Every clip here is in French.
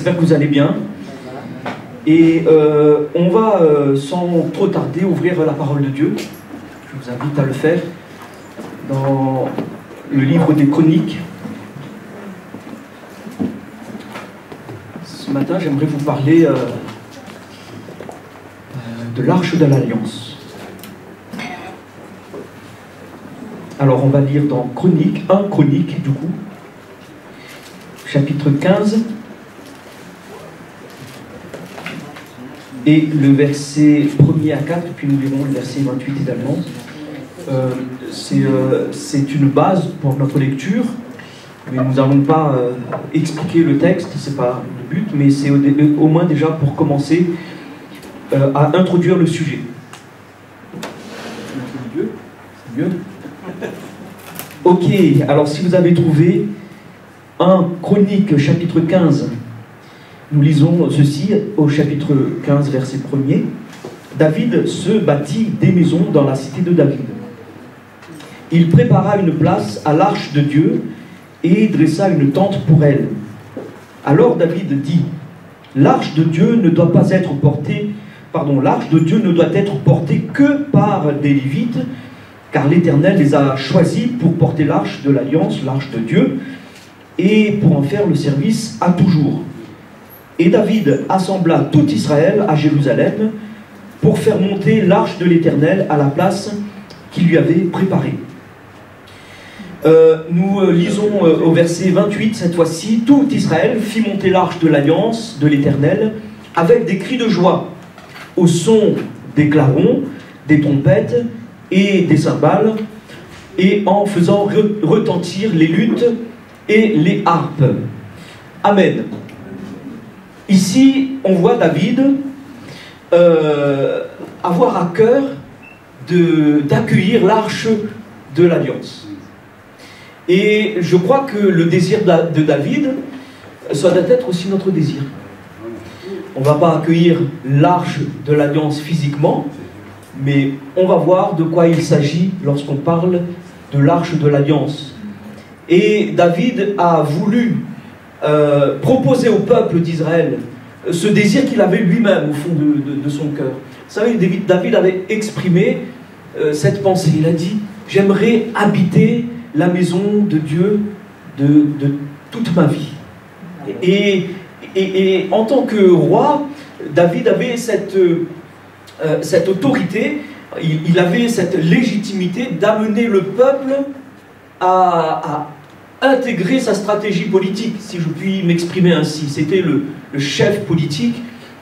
j'espère que vous allez bien. Et on va, sans trop tarder, ouvrir la parole de Dieu. Je vous invite à le faire dans le livre des Chroniques. Ce matin, j'aimerais vous parler de l'Arche de l'Alliance. Alors, on va lire dans Chroniques, 1 Chronique, du coup, chapitre 15, et le verset 1er à 4, puis nous lirons le verset 28 également. C'est une base pour notre lecture, mais nous n'allons pas expliquer le texte, c'est pas le but, mais c'est au moins déjà pour commencer à introduire le sujet. C'est mieux. Ok, alors si vous avez trouvé 1 Chronique chapitre 15, nous lisons ceci au chapitre 15 verset 1er. David se bâtit des maisons dans la cité de David. Il prépara une place à l'arche de Dieu et dressa une tente pour elle. Alors David dit, l'arche de Dieu ne doit pas être portée, l'arche de Dieu ne doit être portée que par des Lévites, car l'Éternel les a choisis pour porter l'arche de l'Alliance, l'arche de Dieu, et pour en faire le service à toujours. Et David assembla tout Israël à Jérusalem pour faire monter l'arche de l'Éternel à la place qu'il lui avait préparée. Nous lisons au verset 28, cette fois-ci, tout Israël fit monter l'arche de l'Alliance de l'Éternel avec des cris de joie, au son des clarons, des trompettes et des cymbales, et en faisant retentir les luttes et les harpes. Amen. Ici, on voit David avoir à cœur d'accueillir l'arche de l'Alliance. Et je crois que le désir de David, ça doit être aussi notre désir. On ne va pas accueillir l'arche de l'Alliance physiquement, mais on va voir de quoi il s'agit lorsqu'on parle de l'arche de l'Alliance. Et David a voulu proposer au peuple d'Israël ce désir qu'il avait lui-même au fond de son cœur. Vous savez, David avait exprimé cette pensée. Il a dit, j'aimerais habiter la maison de Dieu de toute ma vie. Et en tant que roi, David avait cette autorité, il avait cette légitimité d'amener le peuple à intégrer sa stratégie politique, si je puis m'exprimer ainsi. C'était le chef politique,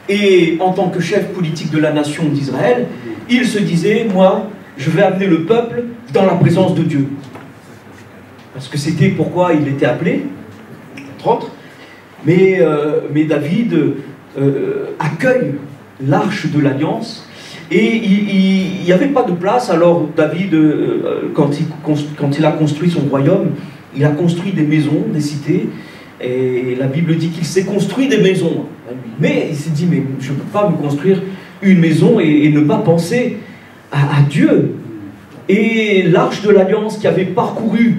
et en tant que chef politique de la nation d'Israël, il se disait, moi, je vais amener le peuple dans la présence de Dieu. Parce que c'était pourquoi il était appelé, entre autres. Mais David accueille l'arche de l'Alliance, et il n'y avait pas de place. Alors David, quand il a construit son royaume, il a construit des maisons, des cités, et la Bible dit qu'il s'est construit des maisons. Mais il s'est dit, mais je ne peux pas me construire une maison et ne pas penser à Dieu. Et l'arche de l'Alliance qui avait parcouru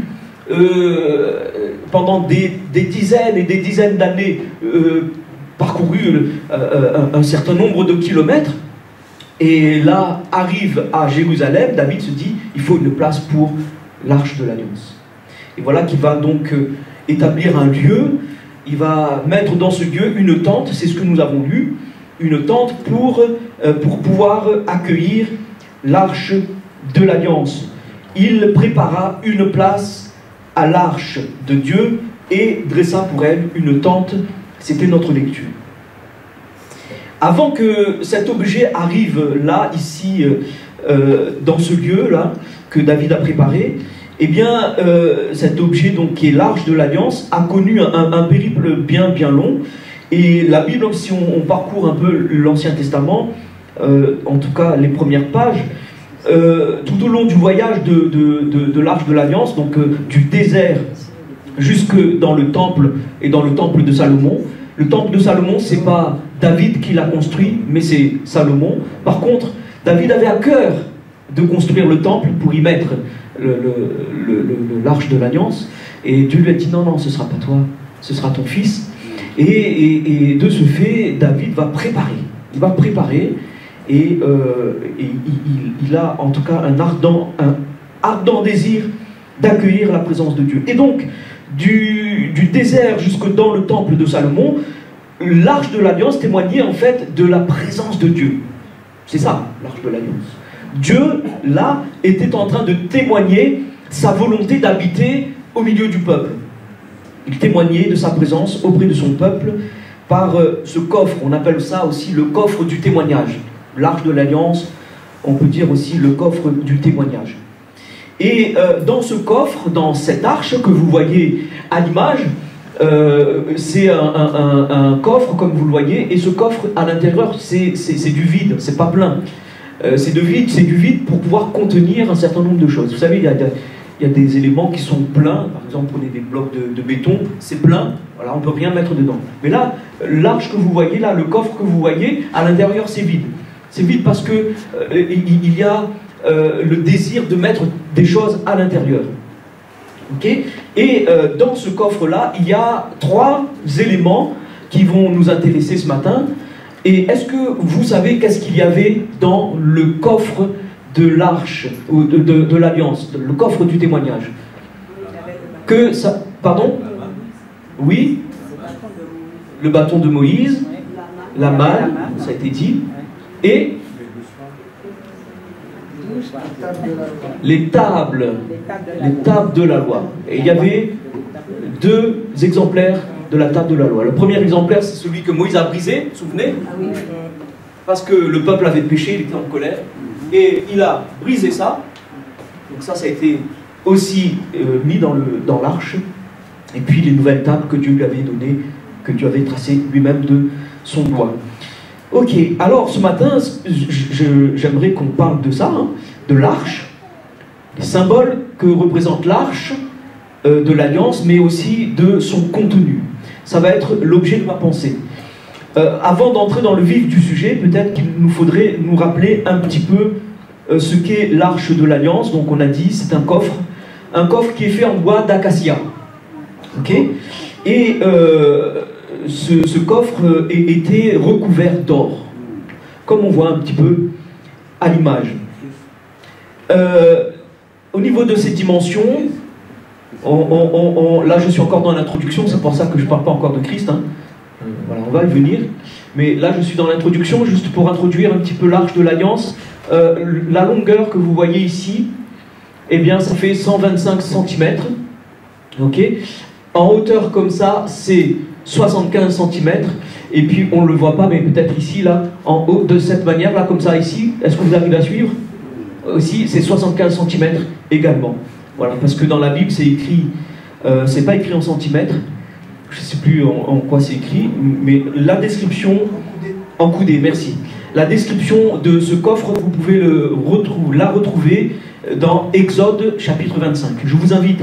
pendant des dizaines et des dizaines d'années, parcouru un certain nombre de kilomètres, et là arrive à Jérusalem, David se dit, il faut une place pour l'arche de l'Alliance. Et voilà qu'il va donc établir un lieu, il va mettre dans ce lieu une tente, c'est ce que nous avons lu, une tente pour pouvoir accueillir l'arche de l'Alliance. Il prépara une place à l'arche de Dieu et dressa pour elle une tente. C'était notre lecture. Avant que cet objet arrive là, ici, dans ce lieu-là, que David a préparé, eh bien, cet objet, donc, qui est l'arche de l'Alliance, a connu un périple bien long. Et la Bible, si on parcourt un peu l'Ancien Testament, en tout cas les premières pages, tout au long du voyage de l'arche de l'Alliance, donc du désert jusque dans le temple et dans le temple de Salomon. Le temple de Salomon, c'est pas David qui l'a construit, mais c'est Salomon. Par contre, David avait à cœur de construire le temple pour y mettre l'arche de l'Alliance. Et Dieu lui a dit, non, ce ne sera pas toi, ce sera ton fils. Et de ce fait, David va préparer. Il va préparer et il a en tout cas un ardent désir d'accueillir la présence de Dieu. Et donc, du désert jusque dans le temple de Salomon, l'arche de l'Alliance témoignait en fait de la présence de Dieu. C'est ça, l'arche de l'Alliance. Dieu, là, était en train de témoigner sa volonté d'habiter au milieu du peuple. Il témoignait de sa présence auprès de son peuple par ce coffre. On appelle ça aussi le coffre du témoignage. L'arche de l'Alliance, on peut dire aussi le coffre du témoignage. Et dans ce coffre, dans cette arche que vous voyez à l'image, c'est un coffre comme vous le voyez, et ce coffre à l'intérieur c'est du vide, c'est pas plein. C'est du vide pour pouvoir contenir un certain nombre de choses. Vous savez, il y a des éléments qui sont pleins. Par exemple, prenez des blocs de béton, c'est plein, voilà, on ne peut rien mettre dedans. Mais là, l'arche que vous voyez, là, le coffre que vous voyez, à l'intérieur c'est vide. C'est vide parce que il y a le désir de mettre des choses à l'intérieur. Okay. Et dans ce coffre-là, il y a 3 éléments qui vont nous intéresser ce matin. Et est-ce que vous savez qu'est-ce qu'il y avait dans le coffre de l'arche, ou de l'Alliance, le coffre du témoignage? Que ça... Pardon? Oui? Le bâton de Moïse, la malle, ça a été dit, et les tables de la loi. Et il y avait 2 exemplaires de la table de la loi. Le premier exemplaire, c'est celui que Moïse a brisé, vous vous souvenez? Parce que le peuple avait péché, il était en colère, et il a brisé ça. Donc ça a été aussi mis dans l'arche. Et puis les nouvelles tables que Dieu lui avait données, que Dieu avait tracées lui-même de son doigt. Ok, alors ce matin, j'aimerais qu'on parle de ça, hein, de l'arche, les symboles que représente l'arche de l'Alliance, mais aussi de son contenu. Ça va être l'objet de ma pensée. Avant d'entrer dans le vif du sujet, peut-être qu'il nous faudrait nous rappeler un petit peu ce qu'est l'arche de l'Alliance. Donc on a dit, c'est un coffre qui est fait en bois d'acacia. Ok. Et ce coffre était recouvert d'or, comme on voit un petit peu à l'image. Au niveau de ses dimensions, là je suis encore dans l'introduction, c'est pour ça que je ne parle pas encore de Christ, hein. Voilà, on va y venir, mais là je suis dans l'introduction, juste pour introduire un petit peu l'arche de l'Alliance. La longueur que vous voyez ici, eh bien ça fait 125 cm, ok. En hauteur comme ça, c'est 75 cm, et puis on ne le voit pas, mais peut-être ici, là, en haut, de cette manière, là, comme ça, ici, est-ce que vous arrivez à suivre? Aussi, c'est 75 cm également. Voilà, parce que dans la Bible, c'est écrit, c'est pas écrit en centimètres, je ne sais plus en quoi c'est écrit, mais la description, en coudée, merci. La description de ce coffre, vous pouvez la retrouver dans Exode chapitre 25. Je vous invite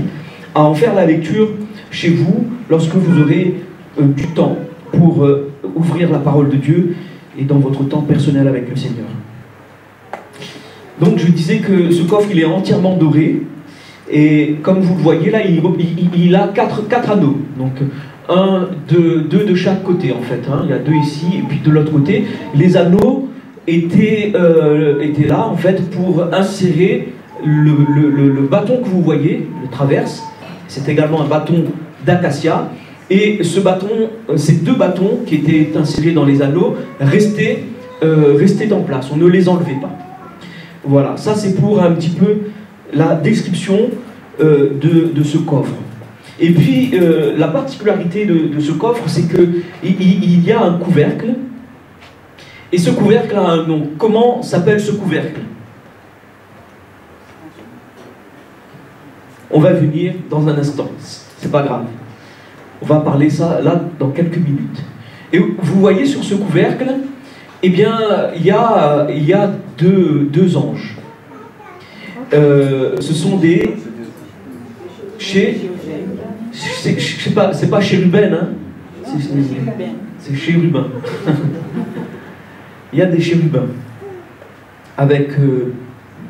à en faire la lecture chez vous, lorsque vous aurez du temps pour ouvrir la parole de Dieu et dans votre temps personnel avec le Seigneur. Donc je disais que ce coffre, il est entièrement doré, et comme vous le voyez là, il a 4 anneaux, donc deux de chaque côté en fait, hein. Il y a 2 ici et puis de l'autre côté. Les anneaux étaient là en fait pour insérer le bâton que vous voyez, le traverse. C'est également un bâton d'acacia. Et ce bâton, ces 2 bâtons qui étaient insérés dans les anneaux restaient en place. On ne les enlevait pas. Voilà, ça c'est pour un petit peu la description de ce coffre. Et puis la particularité de ce coffre, c'est qu'il y a un couvercle. Et ce couvercle a un nom. Comment s'appelle ce couvercle? On va venir dans un instant, c'est pas grave. On va parler ça là dans quelques minutes. Et vous voyez sur ce couvercle, eh bien, il y a deux anges. Ce sont des... C'est pas chérubins, hein? C'est chérubins. Il y a des chérubins avec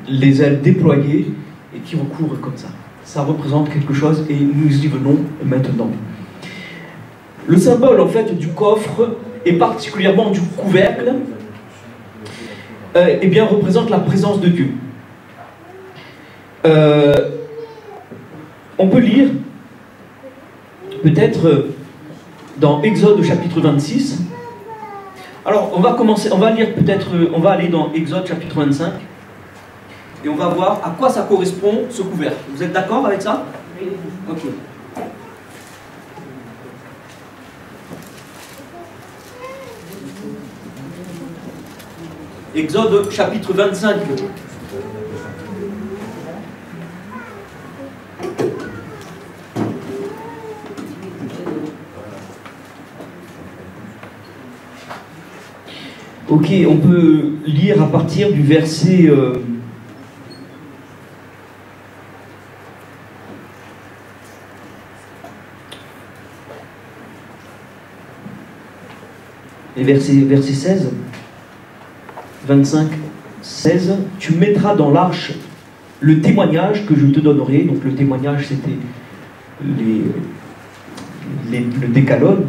les ailes déployées et qui recourent comme ça. Ça représente quelque chose et nous y venons maintenant. Le symbole en fait du coffre et particulièrement du couvercle eh bien, représente la présence de Dieu. On peut lire peut-être dans Exode chapitre 26. Alors on va commencer, on va lire peut-être, on va aller dans Exode chapitre 25 et on va voir à quoi ça correspond ce couvercle. Vous êtes d'accord avec ça? Oui. Ok. Exode chapitre 25. Ok, on peut lire à partir du verset verset 16, 25, 16. Tu mettras dans l'arche le témoignage que je te donnerai. Donc le témoignage, c'était le décalogue,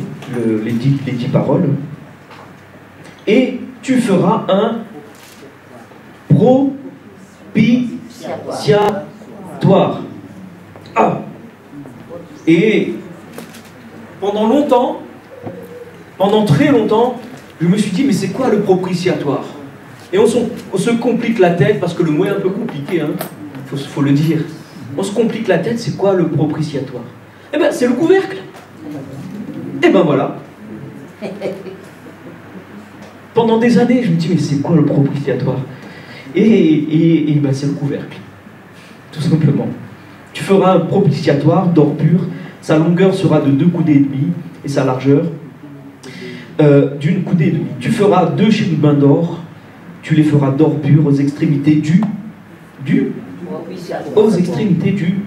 les 10 paroles. Et tu feras un propitiatoire. Ah. Et pendant longtemps, pendant très longtemps, je me suis dit, mais c'est quoi le propitiatoire? Et on se complique la tête, parce que le mot est un peu compliqué, hein, faut le dire. On se complique la tête, c'est quoi le propitiatoire? Eh bien, c'est le couvercle. Eh bien, voilà. Pendant des années, je me dis, mais c'est quoi le propitiatoire? Et ben, c'est le couvercle. Tout simplement. Tu feras un propitiatoire d'or pur. Sa longueur sera de 2 coudées et demi, et sa largeur d'une coudée et demie. Tu feras 2 chérubins d'or. Tu les feras d'or pur aux extrémités aux extrémités du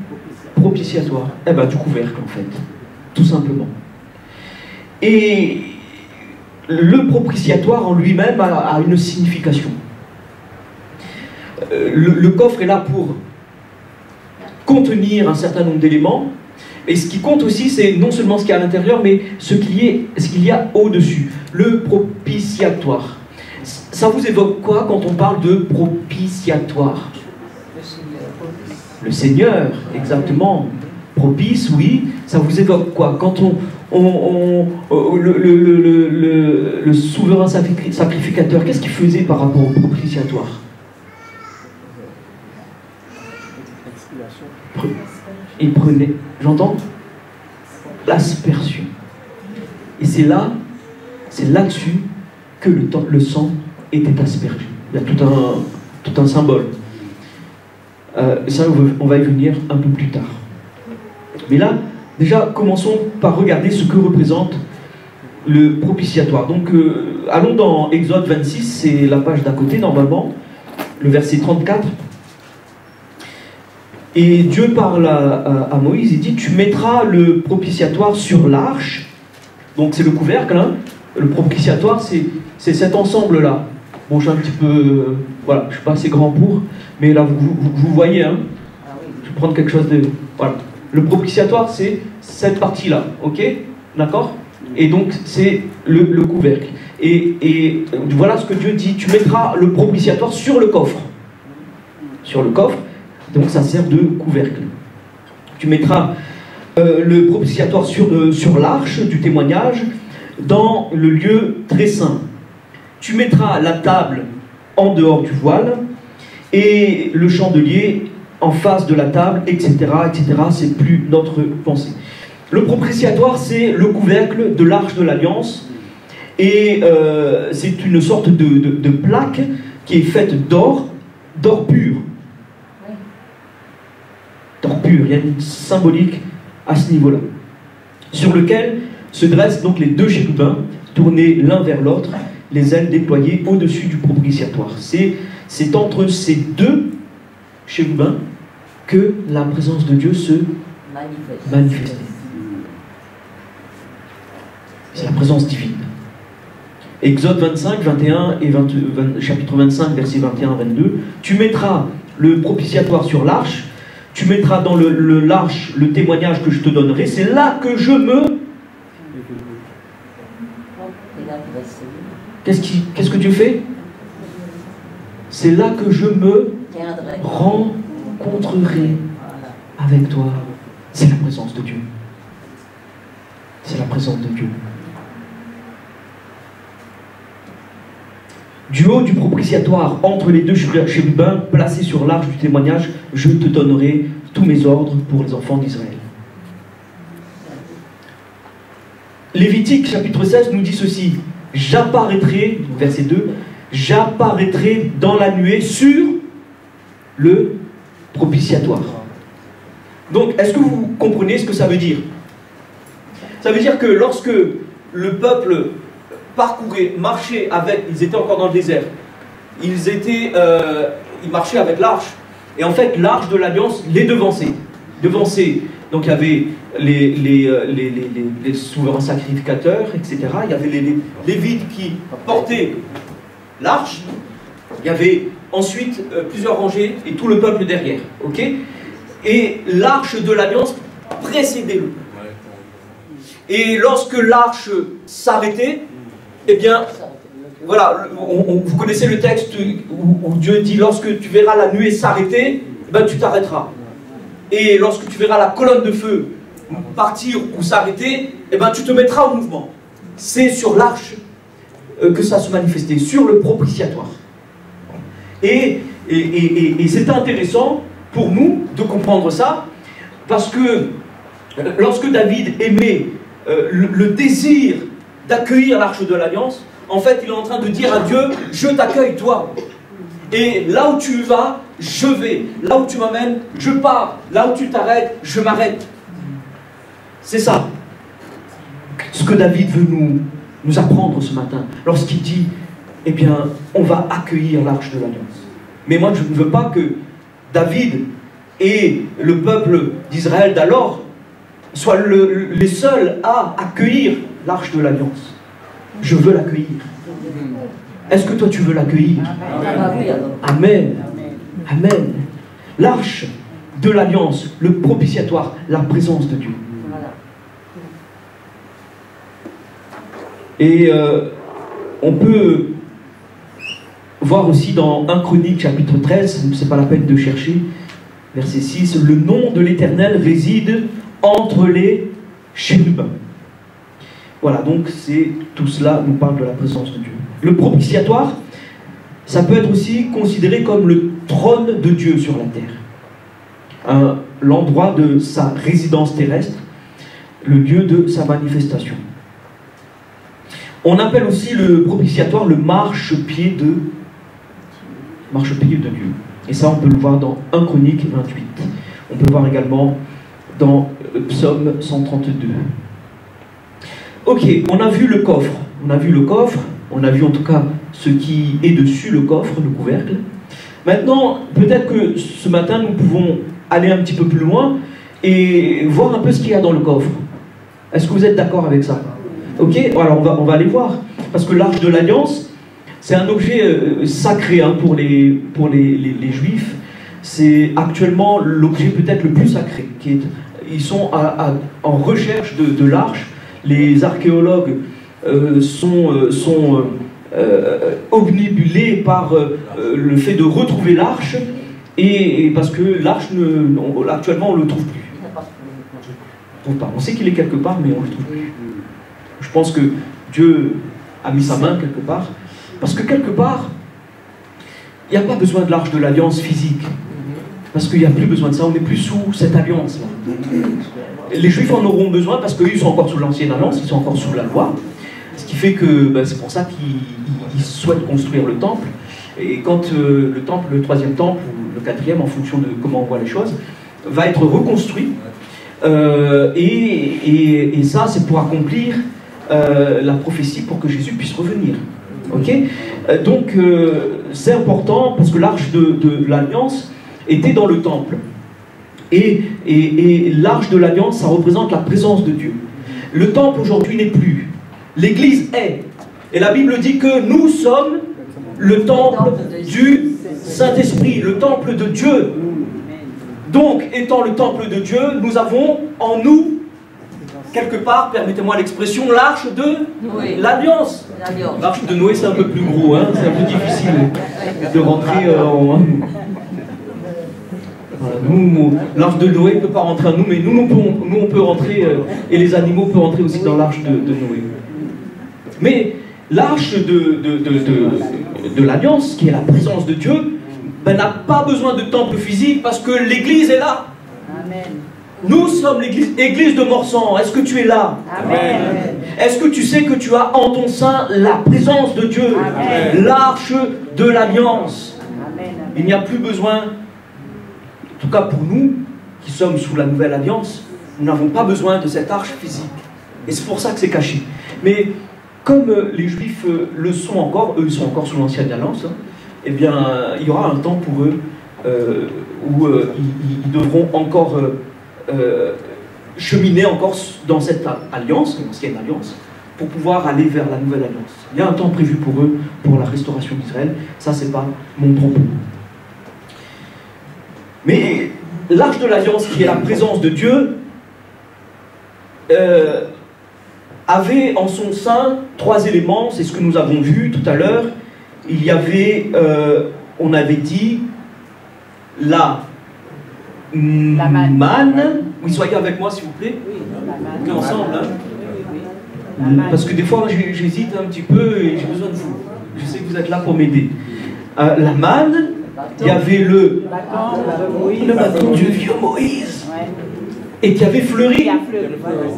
propitiatoire. Eh ben, du couvercle, en fait. Tout simplement. Et le propitiatoire en lui-même a une signification. Le coffre est là pour contenir un certain nombre d'éléments, et ce qui compte aussi, c'est non seulement ce qu'il y a à l'intérieur, mais ce qu'il y a au-dessus. Le propitiatoire. Ça vous évoque quoi quand on parle de propitiatoire? Le Seigneur, exactement. Propice, oui. Ça vous évoque quoi? Quand le souverain sacrificateur, qu'est-ce qu'il faisait par rapport au propitiatoire? Il prenait, j'entends, l'aspersion. Et c'est là-dessus que le sang était aspergé. Il y a tout un symbole. Ça, on va y venir un peu plus tard. Mais là, déjà, commençons par regarder ce que représente le propitiatoire. Donc, allons dans Exode 26, c'est la page d'à côté, normalement, le verset 34. Et Dieu parle à Moïse, il dit, tu mettras le propitiatoire sur l'arche. Donc, c'est le couvercle, hein. Le propitiatoire, c'est cet ensemble-là. Bon, je suis un petit peu... voilà, je ne suis pas assez grand pour, mais là, vous voyez, hein. Je vais prendre quelque chose de... Voilà. Le propitiatoire, c'est cette partie-là, ok? D'accord? Et donc, c'est le couvercle. Et voilà ce que Dieu dit. Tu mettras le propitiatoire sur le coffre. Sur le coffre. Donc, ça sert de couvercle. Tu mettras le propitiatoire sur l'arche du témoignage dans le lieu très saint. Tu mettras la table en dehors du voile et le chandelier en face de la table, etc., etc. C'est plus notre pensée. Le propitiatoire, c'est le couvercle de l'arche de l'Alliance, et c'est une sorte de plaque qui est faite d'or pur. D'or pur, il y a une symbolique à ce niveau-là, sur lequel se dressent donc les 2 chérubins, tournés l'un vers l'autre, les ailes déployées au-dessus du propitiatoire. C'est entre ces 2 chérubins que la présence de Dieu se manifeste. C'est la présence divine. Exode 25, 21 et chapitre 25, versets 21 à 22. Tu mettras le propitiatoire sur l'arche, tu mettras dans l'arche le témoignage que je te donnerai. C'est là que je me qu'est-ce que Dieu fait? C'est là que je me rencontrerai avec toi. C'est la présence de Dieu. C'est la présence de Dieu. Du haut du propitiatoire, entre les deux chérubins placés sur l'arche du témoignage, je te donnerai tous mes ordres pour les enfants d'Israël. Lévitique chapitre 16 nous dit ceci: j'apparaîtrai, verset 2, j'apparaîtrai dans la nuée sur le propitiatoire. Donc, est-ce que vous comprenez ce que ça veut dire? Ça veut dire que lorsque le peuple parcourait, marchait avec, ils étaient encore dans le désert, ils marchaient avec l'arche, et en fait l'arche de l'alliance les devançait. Donc il y avait les souverains sacrificateurs, etc. Il y avait les Lévites qui portaient l'arche. Il y avait ensuite plusieurs rangées et tout le peuple derrière. Ok? Et l'arche de l'alliance précédait le peuple. Et lorsque l'arche s'arrêtait, eh bien, voilà, vous connaissez le texte où Dieu dit: lorsque tu verras la nuée s'arrêter, ben, tu t'arrêteras. Et lorsque tu verras la colonne de feu partir ou s'arrêter, eh ben, tu te mettras au mouvement. C'est sur l'arche que ça se manifestait, sur le propitiatoire. Et c'est intéressant pour nous de comprendre ça, parce que lorsque David aimait le désir d'accueillir l'arche de l'alliance, en fait il est en train de dire à Dieu: je t'accueille toi, et là où tu vas, je vais, là où tu m'amènes, je pars, là où tu t'arrêtes, je m'arrête. C'est ça ce que David veut nous apprendre ce matin, lorsqu'il dit: eh bien, on va accueillir l'arche de l'alliance. Mais moi je ne veux pas que David et le peuple d'Israël d'alors soient les seuls à accueillir l'arche de l'alliance. Je veux l'accueillir. Est-ce que toi tu veux l'accueillir? Amen. Amen. L'arche de l'alliance, le propitiatoire, la présence de Dieu. Et on peut voir aussi dans 1 Chronique chapitre 13, c'est pas la peine de chercher, verset 6, le nom de l'Éternel réside entre les chérubins. Voilà, donc tout cela nous parle de la présence de Dieu. Le propitiatoire, ça peut être aussi considéré comme le trône de Dieu sur la terre. L'endroit de sa résidence terrestre, le lieu de sa manifestation. On appelle aussi le propitiatoire le marchepied de Dieu. Et ça, on peut le voir dans 1 Chronique 28. On peut le voir également dans Psaume 132. Ok, on a vu le coffre. On a vu en tout cas ce qui est dessus le coffre, le couvercle. Maintenant, peut-être que ce matin, nous pouvons aller un petit peu plus loin et voir un peu ce qu'il y a dans le coffre. Est-ce que vous êtes d'accord avec ça? Ok, alors on va aller voir. Parce que l'arche de l'alliance, c'est un objet sacré pour les Juifs. C'est actuellement l'objet peut-être le plus sacré. Ils sont en recherche de l'arche. Les archéologues sont obnubilés par le fait de retrouver l'arche, et parce que l'arche, actuellement, on ne le trouve plus. On sait qu'il est quelque part, mais on ne le trouve plus. Je pense que Dieu a mis sa main quelque part, parce que quelque part, il n'y a pas besoin de l'arche de l'alliance physique, parce qu'il n'y a plus besoin de ça, on n'est plus sous cette alliance-là. Les Juifs en auront besoin parce qu'eux, ils sont encore sous l'ancienne alliance, ils sont encore sous la loi, ce qui fait que c'est pour ça qu'ils souhaitent construire le temple. Et quand le temple, le troisième temple, ou le quatrième, en fonction de comment on voit les choses, va être reconstruit, et ça, c'est pour accomplir la prophétie pour que Jésus puisse revenir. Okay, donc, c'est important parce que l'arche de l'alliance était dans le temple. Et l'arche de l'alliance, ça représente la présence de Dieu. Le temple aujourd'hui n'est plus. L'Église est. Et la Bible dit que nous sommes le temple du Saint-Esprit, le temple de Dieu. Donc, étant le temple de Dieu, nous avons en nous quelque part, permettez-moi l'expression, l'arche de l'Alliance. L'arche de Noé, c'est un peu plus gros, hein, c'est un peu difficile de rentrer en... Nous, l'arche de Noé ne peut pas rentrer en nous, mais nous on peut rentrer, et les animaux peuvent rentrer aussi dans l'arche de Noé. Mais l'arche de l'Alliance, qui est la présence de Dieu, ben, n'a pas besoin de temple physique parce que l'Église est là. Amen. Nous sommes l'Église de Morsan. Est-ce que tu es là? Amen. Est-ce que tu sais que tu as en ton sein la présence de Dieu, l'arche de l'Alliance? Il n'y a plus besoin, en tout cas pour nous, qui sommes sous la nouvelle alliance, nous n'avons pas besoin de cette arche physique. Et c'est pour ça que c'est caché. Mais comme les Juifs le sont encore, eux ils sont encore sous l'ancienne alliance, hein, eh bien il y aura un temps pour eux où ils devront encore cheminer encore dans cette alliance, l'ancienne alliance, pour pouvoir aller vers la nouvelle alliance. Il y a un temps prévu pour eux, pour la restauration d'Israël. Ça, c'est pas mon propos. Mais l'arche de l'alliance, qui est la présence de Dieu, avait en son sein 3 éléments. C'est ce que nous avons vu tout à l'heure. Il y avait, on avait dit, la manne. Oui, soyez avec moi s'il vous plaît. Oui, ensemble. Hein. Parce que des fois j'hésite un petit peu et j'ai besoin de vous. Je sais que vous êtes là pour m'aider. La manne, il y avait le bâton du vieux Moïse, et qui avait fleuri.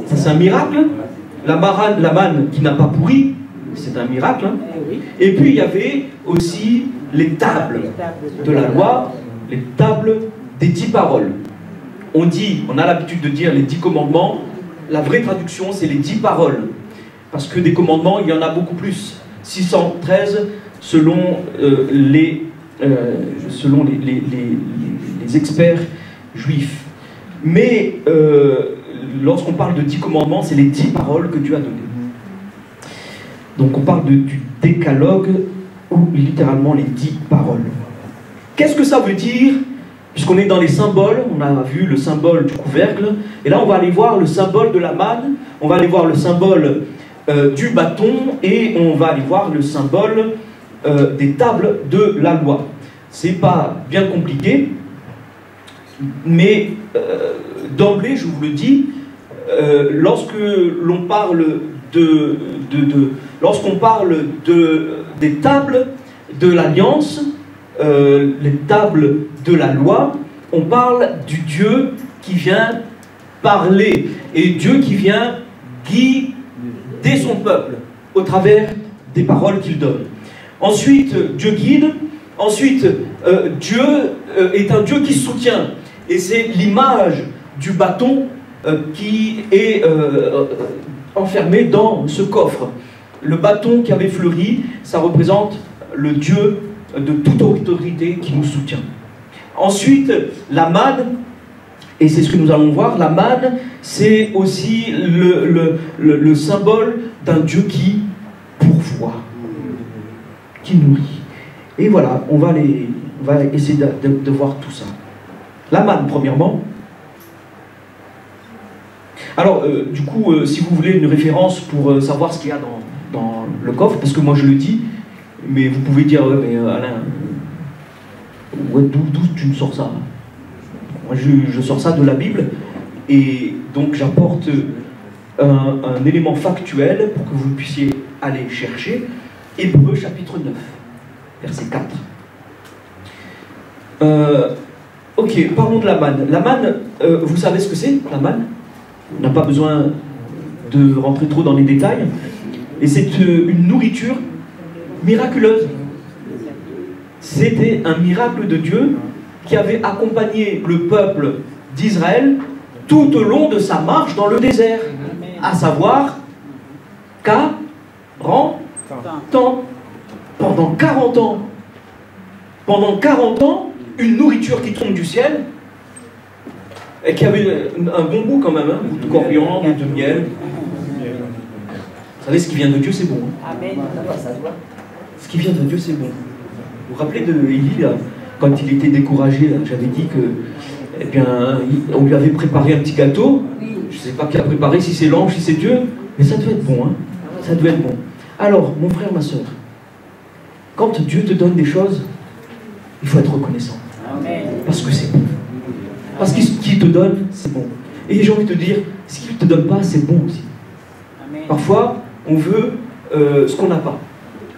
Ça, c'est un miracle. La manne qui n'a pas pourri, c'est un miracle. Hein. Et puis il y avait aussi les tables de la loi, les tables des 10 paroles. On a l'habitude de dire les 10 commandements. La vraie traduction, c'est les 10 paroles. Parce que des commandements, il y en a beaucoup plus. 613 selon les experts juifs. Mais lorsqu'on parle de 10 commandements, c'est les 10 paroles que Dieu a données. Donc on parle du décalogue, ou littéralement les 10 paroles. Qu'est-ce que ça veut dire? Puisqu'on est dans les symboles, on a vu le symbole du couvercle, et là on va aller voir le symbole de la manne, on va aller voir le symbole du bâton, et on va aller voir le symbole des tables de la loi. C'est pas bien compliqué, mais d'emblée, je vous le dis, lorsque l'on parle lorsqu'on parle des tables de l'Alliance, les tables de la loi, on parle du Dieu qui vient parler, et Dieu qui vient guider son peuple au travers des paroles qu'il donne. Ensuite, Dieu guide. Ensuite, Dieu est un Dieu qui soutient. Et c'est l'image du bâton qui est enfermé dans ce coffre. Le bâton qui avait fleuri, ça représente le Dieu de toute autorité qui nous soutient. Ensuite, la manne, et c'est ce que nous allons voir, la manne, c'est aussi le symbole d'un Dieu qui pourvoit, qui nourrit. Et voilà, on va essayer de voir tout ça. La manne, premièrement. Alors, du coup, si vous voulez une référence pour savoir ce qu'il y a dans le coffre, parce que moi je le dis, mais vous pouvez dire, ouais, mais Alain, d'où tu me sors ça? Moi je sors ça de la Bible, et donc j'apporte un élément factuel pour que vous puissiez aller chercher. Hébreux chapitre 9, verset 4. Ok, parlons de la manne. La manne, vous savez ce que c'est, la manne? On n'a pas besoin de rentrer trop dans les détails. Et c'est une nourriture miraculeuse. C'était un miracle de Dieu qui avait accompagné le peuple d'Israël tout au long de sa marche dans le désert. À savoir, 40 ans. Pendant 40 ans. Pendant 40 ans, une nourriture qui tombe du ciel, et qui avait un bon goût quand même, hein, de coriandre, de miel. Vous savez, ce qui vient de Dieu, c'est bon. Hein. Amen. Ce qui vient de Dieu, c'est bon. Vous vous rappelez de Élie, là, quand il était découragé, j'avais dit que, eh bien, on lui avait préparé un petit gâteau, Je ne sais pas qui a préparé, si c'est l'ange, si c'est Dieu, mais ça devait être bon, hein. Ça devait être bon. Alors, mon frère, ma soeur, quand Dieu te donne des choses, il faut être reconnaissant. Parce que c'est bon. Parce que ce qu'il te donne, c'est bon. Et j'ai envie de te dire, ce qu'il ne te donne pas, c'est bon aussi. Parfois, on veut ce qu'on n'a pas.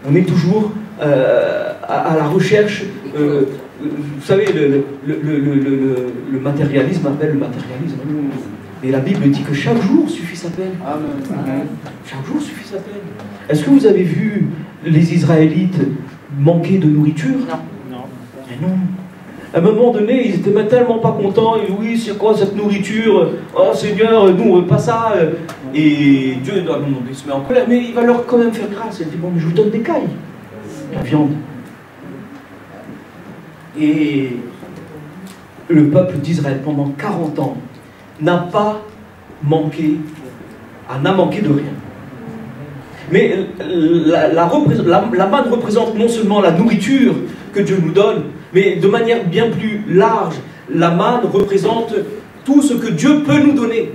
On est toujours à la recherche. Vous savez, le matérialisme appelle le matérialisme. Et la Bible dit que chaque jour suffit sa peine. Chaque jour suffit sa peine. Est-ce que vous avez vu les Israélites manquer de nourriture? Non. Mais non. À un moment donné, ils étaient même tellement pas contents. Et oui, c'est quoi cette nourriture? Oh Seigneur, nous on veut pas ça. Et Dieu, il se met en colère, mais il va leur quand même faire grâce. Il dit bon, mais je vous donne des cailles, la viande. Et le peuple d'Israël pendant 40 ans n'a pas manqué, n'a manqué de rien. Mais la manne représente non seulement la nourriture que Dieu nous donne, mais de manière bien plus large, la manne représente tout ce que Dieu peut nous donner.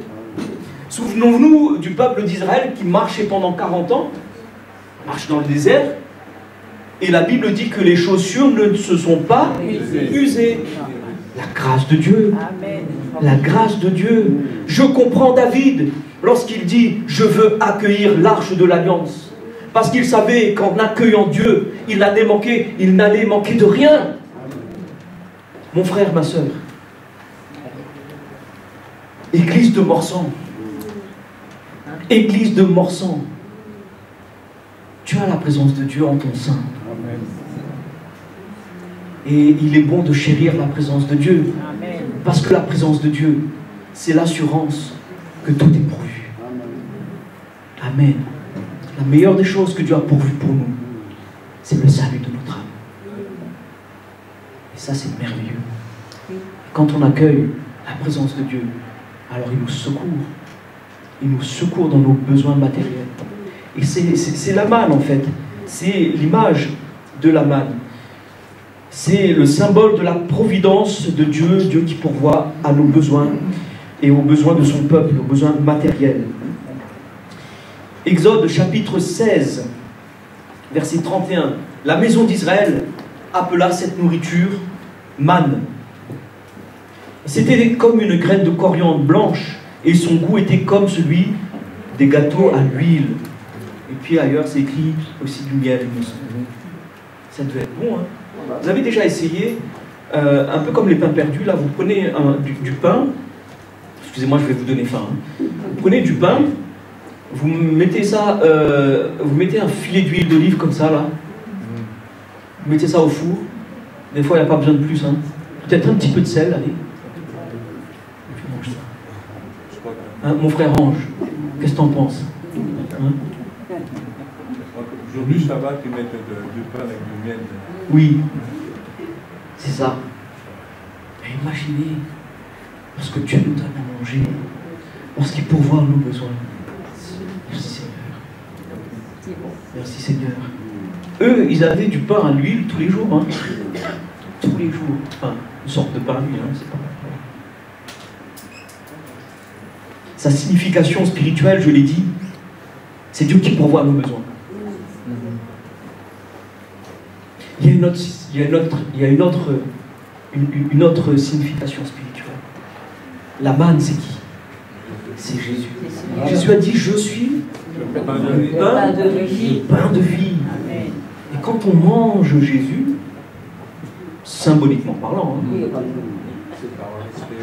Souvenons-nous du peuple d'Israël qui marchait pendant 40 ans, marche dans le désert, et la Bible dit que les chaussures ne se sont pas usées. La grâce de Dieu. La grâce de Dieu. Je comprends David lorsqu'il dit « Je veux accueillir l'arche de l'alliance ». Parce qu'il savait qu'en accueillant Dieu, il n'allait manquer de rien. Mon frère, ma soeur, Église de Morsan, Église de Morsan, tu as la présence de Dieu en ton sein. Et il est bon de chérir la présence de Dieu. Parce que la présence de Dieu, c'est l'assurance que tout est pourvu. Amen. La meilleure des choses que Dieu a pourvu pour nous, c'est le salut de notre âme. Et ça, c'est merveilleux. Quand on accueille la présence de Dieu, alors il nous secourt. Il nous secourt dans nos besoins matériels. Et c'est la manne, en fait. C'est l'image de la manne. C'est le symbole de la providence de Dieu, Dieu qui pourvoit à nos besoins et aux besoins de son peuple, aux besoins matériels. Exode chapitre 16, verset 31. La maison d'Israël appela cette nourriture manne. C'était comme une graine de coriandre blanche et son goût était comme celui des gâteaux à l'huile. Et puis ailleurs, c'est écrit aussi du miel. Ça devait être bon, hein. Vous avez déjà essayé, un peu comme les pains perdus, là, vous prenez du pain, excusez-moi, je vais vous donner faim, hein. Vous prenez du pain, vous mettez ça, vous mettez un filet d'huile d'olive comme ça, là, vous mettez ça au four, des fois il n'y a pas besoin de plus, hein. Peut-être un petit peu de sel, allez. Je mange ça. Hein, mon frère Ange, qu'est-ce que t'en penses, hein? Aujourd'hui, ça va, tu mets du pain avec du miel. Oui, c'est ça. Mais imaginez, lorsque Dieu nous donne à manger, lorsqu'il pourvoit à nos besoins. Merci Seigneur. Merci Seigneur. Eux, ils avaient du pain à l'huile tous les jours. Hein. Tous les jours. Enfin, une sorte de pain à l'huile, hein, c'est pas mal. Sa signification spirituelle, je l'ai dit, c'est Dieu qui pourvoit à nos besoins. Il y a une autre signification spirituelle. La manne, c'est qui? C'est Jésus. Jésus a dit, je suis le pain de vie. Et quand on mange Jésus, symboliquement parlant, hein,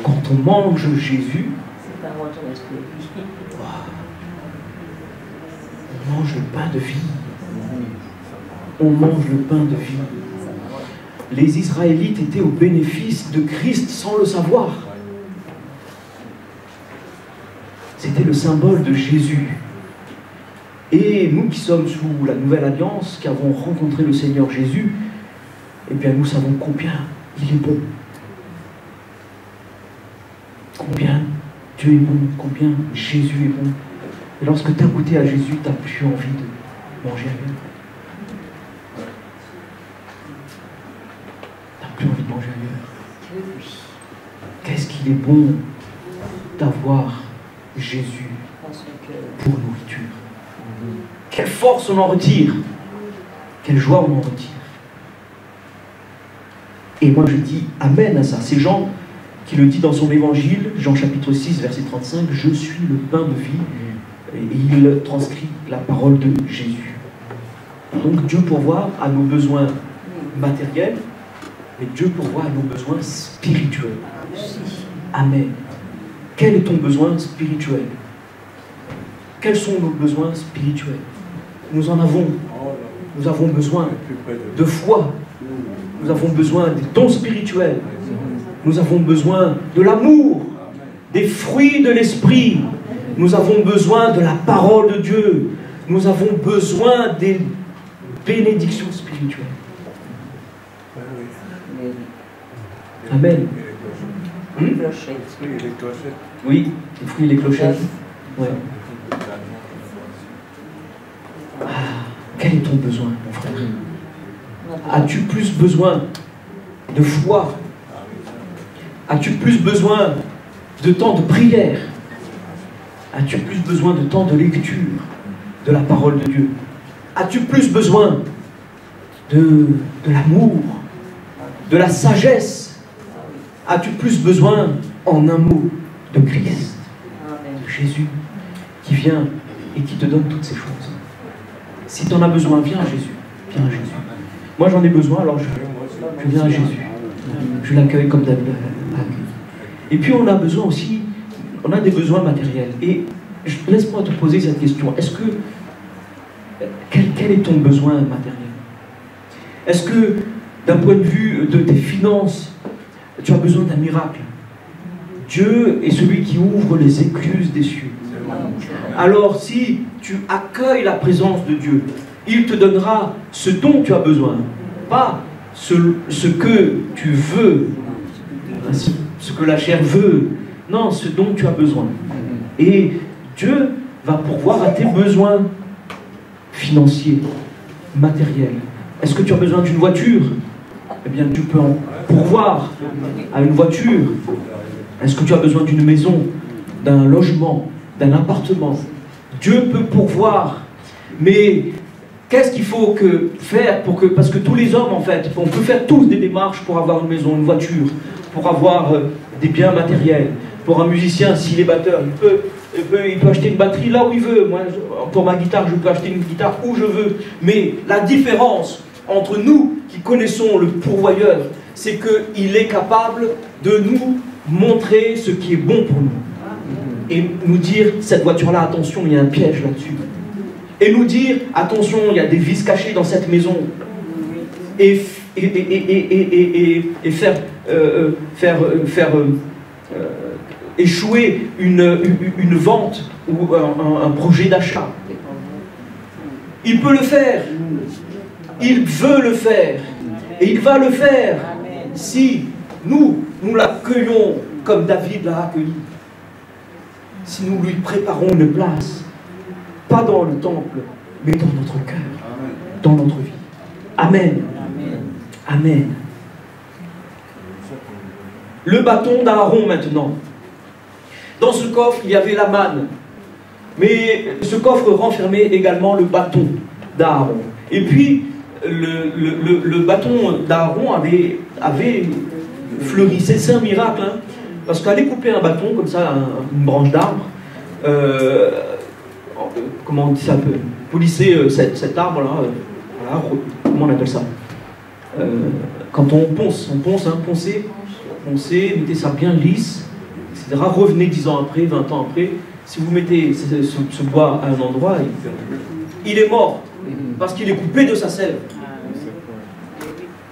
quand on mange Jésus, on mange le pain de vie. On mange le pain de vie. Les Israélites étaient au bénéfice de Christ sans le savoir. C'était le symbole de Jésus. Et nous qui sommes sous la nouvelle alliance, qui avons rencontré le Seigneur Jésus, eh bien nous savons combien il est bon. Combien Dieu est bon, combien Jésus est bon. Et lorsque tu as goûté à Jésus, tu n'as plus envie de manger avec. Plus envie de manger ailleurs. Qu'est-ce qu'il est bon d'avoir Jésus pour nourriture. Quelle force on en retire, quelle joie on en retire. Et moi je dis amen à ça. C'est Jean qui le dit dans son évangile, Jean chapitre 6, verset 35, « Je suis le pain de vie ». Et il transcrit la parole de Jésus. Donc Dieu pourvoit à nos besoins matériels, mais Dieu pourvoit à nos besoins spirituels. Amen. Quel est ton besoin spirituel? Quels sont nos besoins spirituels? Nous en avons. Nous avons besoin de foi. Nous avons besoin des dons spirituels. Nous avons besoin de l'amour, des fruits de l'esprit. Nous avons besoin de la parole de Dieu. Nous avons besoin des bénédictions spirituelles. Amen. Oui, les fruits et les clochettes. Ouais. Ah, quel est ton besoin, mon frère? As-tu plus besoin de foi? As-tu plus besoin de temps de prière? As-tu plus besoin de temps de lecture de la parole de Dieu? As-tu plus besoin de l'amour, de la sagesse? As-tu plus besoin, en un mot, de Christ, de Jésus, qui vient et qui te donne toutes ces choses? Si tu en as besoin, viens à Jésus. Viens à Jésus. Moi j'en ai besoin, alors je viens à Jésus. Je l'accueille comme David l'a accueilli. Et puis on a besoin aussi, on a des besoins matériels. Et laisse-moi te poser cette question. Est-ce que, quel est ton besoin matériel? Est-ce que, d'un point de vue de tes finances, tu as besoin d'un miracle? Dieu est celui qui ouvre les écluses des cieux. Alors si tu accueilles la présence de Dieu, il te donnera ce dont tu as besoin, pas ce que tu veux, ce que la chair veut, non, ce dont tu as besoin. Et Dieu va pourvoir à tes besoins financiers, matériels. Est-ce que tu as besoin d'une voiture? Eh bien, tu peux en pourvoir à une voiture. Est-ce que tu as besoin d'une maison, d'un logement, d'un appartement? Dieu peut pourvoir. Mais qu'est-ce qu'il faut faire pour que... Parce que tous les hommes, en fait, on peut faire tous des démarches pour avoir une maison, une voiture, pour avoir des biens matériels. Pour un musicien, s'il est batteur, il peut acheter une batterie là où il veut. Moi, pour ma guitare, je peux acheter une guitare où je veux. Mais la différence entre nous qui connaissons le pourvoyeur, c'est qu'il est capable de nous montrer ce qui est bon pour nous. Et nous dire, cette voiture-là, attention, il y a un piège là-dessus. Et nous dire, attention, il y a des vis cachées dans cette maison. Et faire échouer une vente ou un projet d'achat. Il peut le faire. Il veut le faire. Et il va le faire si nous l'accueillons comme David l'a accueilli. Si nous lui préparons une place, pas dans le temple, mais dans notre cœur, dans notre vie. Amen. Amen. Le bâton d'Aaron maintenant. Dans ce coffre, il y avait la manne. Mais ce coffre renfermait également le bâton d'Aaron. Et puis, le bâton d'Aaron avait fleuri. C'est un miracle, hein, parce qu'aller couper un bâton, comme ça, une branche d'arbre, comment on dit ça, polisser cet arbre-là, voilà, comment on appelle ça, quand on ponce, hein, poncer, mettez ça bien lisse, etc. Revenez 10 ans après, 20 ans après, si vous mettez ce bois à un endroit, il est mort, parce qu'il est coupé de sa sève,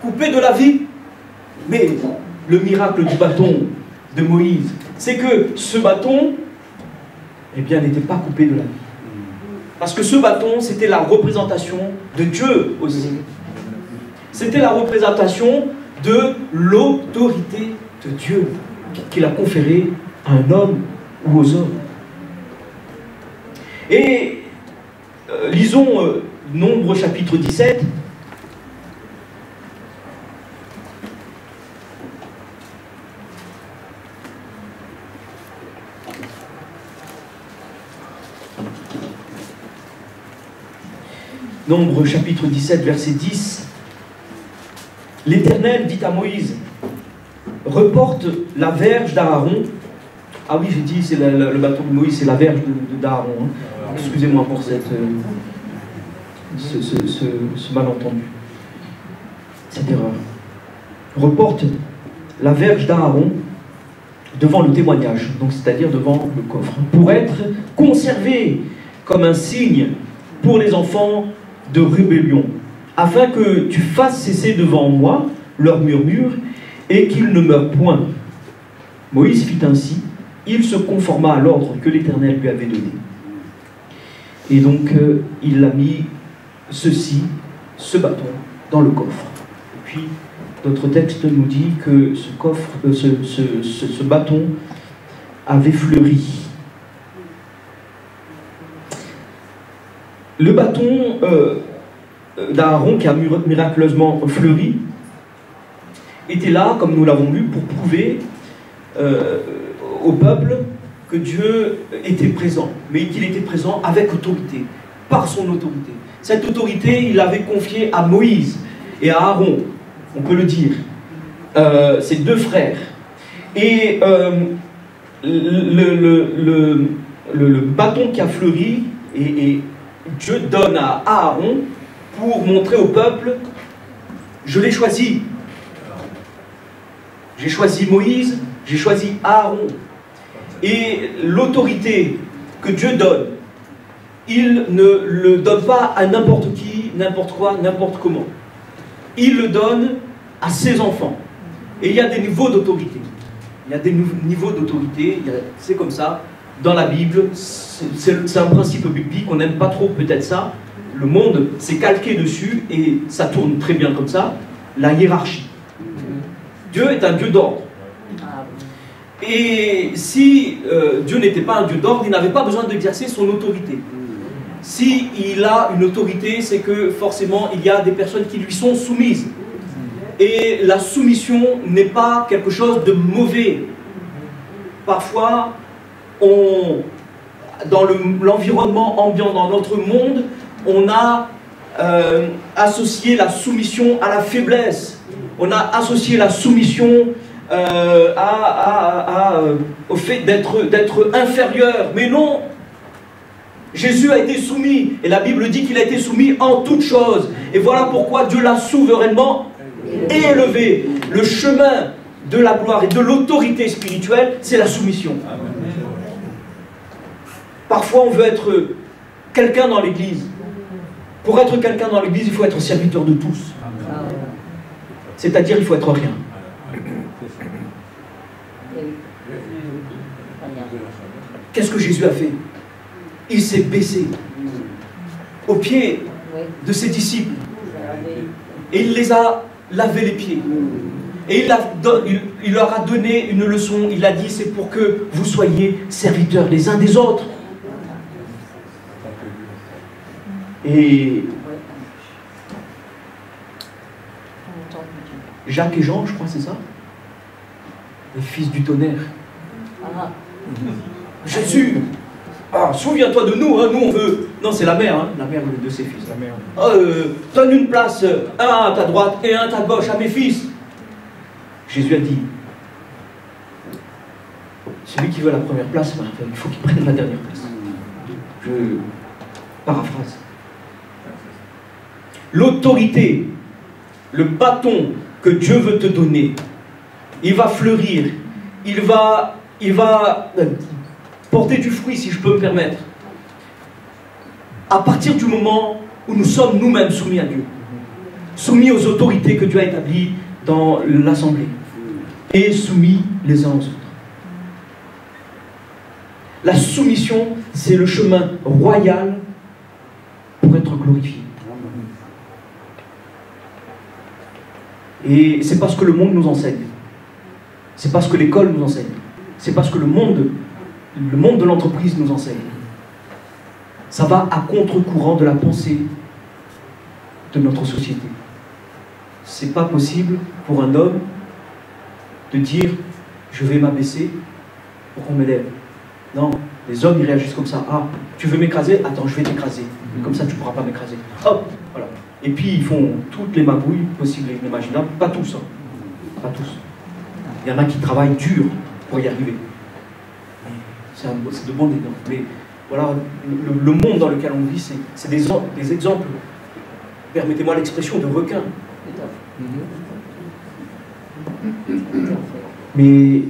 coupé de la vie. Mais le miracle du bâton de Moïse, c'est que ce bâton, eh bien, n'était pas coupé de la vie. Parce que ce bâton, c'était la représentation de Dieu aussi. C'était la représentation de l'autorité de Dieu qu'il a conférée à un homme ou aux hommes. Et lisons Nombre chapitre 17. Nombre chapitre 17, verset 10. L'Éternel dit à Moïse, reporte la verge d'Aaron. Ah oui, j'ai dit, c'est le bâton de Moïse, c'est la verge d'Aaron. Hein. Excusez-moi pour ce malentendu, cette erreur. Reporte la verge d'Aaron devant le témoignage, donc c'est-à-dire devant le coffre, pour être conservé comme un signe pour les enfants de rébellion, afin que tu fasses cesser devant moi leurs murmures et qu'ils ne meurent point. Moïse fit ainsi, il se conforma à l'ordre que l'Éternel lui avait donné. Et donc il a mis ce bâton, dans le coffre. Et puis d'autres textes nous disent que ce coffre, ce bâton avait fleuri. Le bâton d'Aaron qui a miraculeusement fleuri était là, comme nous l'avons vu, pour prouver au peuple que Dieu était présent, mais qu'il était présent avec autorité, par son autorité. Cette autorité, il l'avait confiée à Moïse et à Aaron, on peut le dire, ces deux frères. Et le bâton qui a fleuri, et Dieu donne à Aaron pour montrer au peuple, je l'ai choisi. J'ai choisi Moïse, j'ai choisi Aaron. Et l'autorité que Dieu donne, il ne le donne pas à n'importe qui, n'importe quoi, n'importe comment. Il le donne à ses enfants. Et il y a des niveaux d'autorité. Il y a des niveaux d'autorité, c'est comme ça. Dans la Bible, c'est un principe biblique, on n'aime pas trop peut-être ça. Le monde s'est calqué dessus et ça tourne très bien comme ça. La hiérarchie. Dieu est un Dieu d'ordre. Et si Dieu n'était pas un Dieu d'ordre, il n'avait pas besoin d'exercer son autorité. Si il a une autorité, c'est que forcément il y a des personnes qui lui sont soumises. Et la soumission n'est pas quelque chose de mauvais. Parfois, dans l'environnement ambiant, dans notre monde, on a associé la soumission à la faiblesse. On a associé la soumission au fait d'être inférieur. Mais non, Jésus a été soumis, et la Bible dit qu'il a été soumis en toutes choses. Et voilà pourquoi Dieu l'a souverainement élevé. Le chemin de la gloire et de l'autorité spirituelle, c'est la soumission. Parfois, on veut être quelqu'un dans l'Église. Pour être quelqu'un dans l'Église, il faut être serviteur de tous. C'est-à-dire, il faut être rien. Qu'est-ce que Jésus a fait? Il s'est baissé aux pieds de ses disciples. Et il les a lavé les pieds. Et il leur a donné une leçon. Il a dit, c'est pour que vous soyez serviteurs les uns des autres. Et Jacques et Jean, je crois, c'est ça? Les fils du tonnerre. Jésus, souviens-toi de nous, hein, nous on veut... Non, c'est la mère, hein, la mère de ses fils. La mère. Donne une place, un à ta droite et un à ta gauche à mes fils. Jésus a dit, celui qui veut la première place, il faut qu'il prenne la dernière place. Je paraphrase. L'autorité, le bâton que Dieu veut te donner, il va fleurir, il va porter du fruit, si je peux me permettre, à partir du moment où nous sommes nous-mêmes soumis à Dieu, soumis aux autorités que Dieu a établies dans l'Assemblée, et soumis les uns aux autres. La soumission, c'est le chemin royal pour être glorifié. Et c'est parce que le monde nous enseigne. C'est parce que l'école nous enseigne. C'est parce que le monde de l'entreprise nous enseigne. Ça va à contre-courant de la pensée de notre société. C'est pas possible pour un homme de dire je vais m'abaisser pour qu'on m'élève. Non, Les hommes, ils réagissent comme ça. Ah, tu veux m'écraser? Attends, je vais t'écraser. Comme ça, tu ne pourras pas m'écraser. Hop, voilà. Et puis, ils font toutes les magouilles possibles et inimaginables. Pas tous, hein. Pas tous. Il y en a qui travaillent dur pour y arriver. C'est de bons exemples. Mais voilà, le monde dans lequel on vit, c'est des exemples, permettez-moi l'expression, de requins. Mais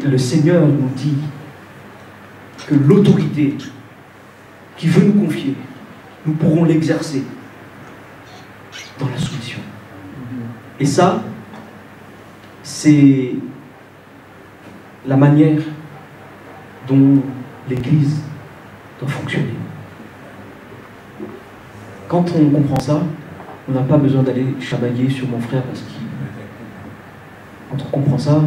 le Seigneur nous dit que l'autorité qu'il veut nous confier, nous pourrons l'exercer dans la soumission. Et ça, c'est la manière dont l'Église doit fonctionner. Quand on comprend ça, on n'a pas besoin d'aller chamailler sur mon frère parce qu'il... Quand on comprend ça,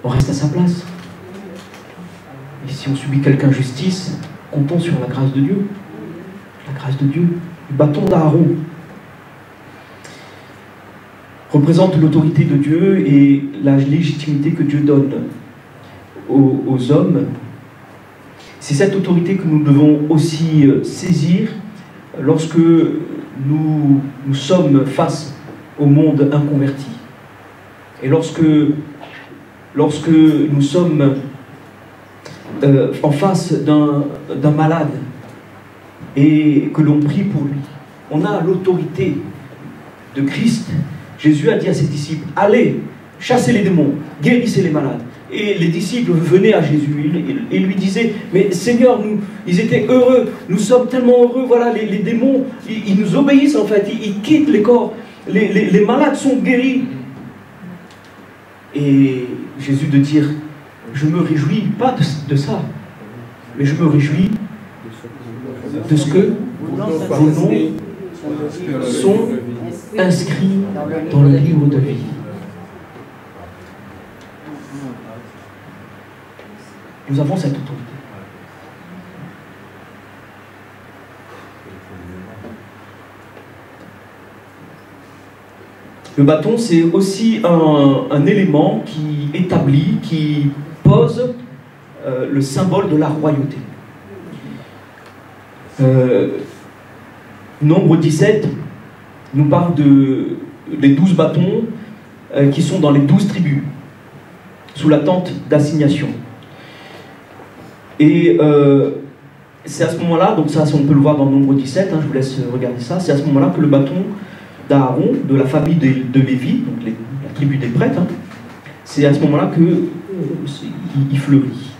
on reste à sa place. Et si on subit quelque injustice, comptons sur la grâce de Dieu. La grâce de Dieu. Le bâton d'Aaron représente l'autorité de Dieu et la légitimité que Dieu donne aux hommes. C'est cette autorité que nous devons aussi saisir lorsque nous sommes face au monde inconverti. Et lorsque nous sommes en face d'un malade et que l'on prie pour lui, on a l'autorité de Christ. Jésus a dit à ses disciples, allez, chassez les démons, guérissez les malades. Et les disciples venaient à Jésus et lui disaient, mais Seigneur, ils étaient heureux, nous sommes tellement heureux, voilà, les démons, ils nous obéissent en fait, ils quittent les corps, les malades sont guéris. Et Jésus de dire, je me réjouis pas de ça, mais je me réjouis de ce que vos noms sont inscrits dans le livre de vie. Nous avons cette autorité. Le bâton, c'est aussi un élément qui établit, qui pose le symbole de la royauté. Nombre 17 nous parle des 12 bâtons qui sont dans les 12 tribus, sous la tente d'assignation. Et c'est à ce moment-là, donc ça on peut le voir dans Nombre 17, je vous laisse regarder ça, c'est à ce moment-là que le bâton d'Aaron, de la famille de Lévi, donc la tribu des prêtres, c'est à ce moment-là qu'il fleurit.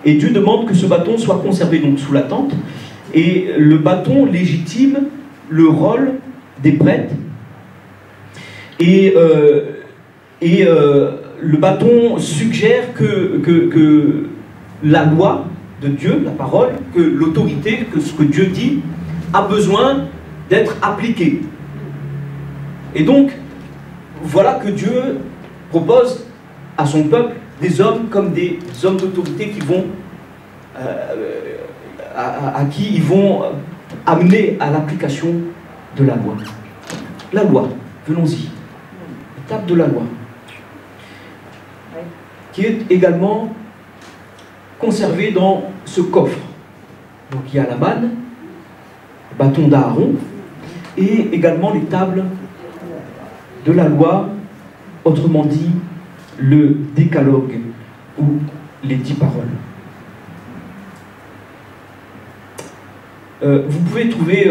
Et Dieu demande que ce bâton soit conservé donc sous la tente, et le bâton légitime le rôle des prêtres, et le bâton suggère que la loi de Dieu, la parole, que l'autorité, que ce que Dieu dit, a besoin d'être appliqué. Et donc, voilà que Dieu propose à son peuple des hommes comme des hommes d'autorité qui vont, à qui ils vont amener à l'application de la loi. La loi, venons-y. L'étape de la loi, qui est également conservée dans ce coffre. Donc il y a la manne, le bâton d'Aaron, et également les tables de la loi, autrement dit, le décalogue, ou les 10 paroles. Vous pouvez trouver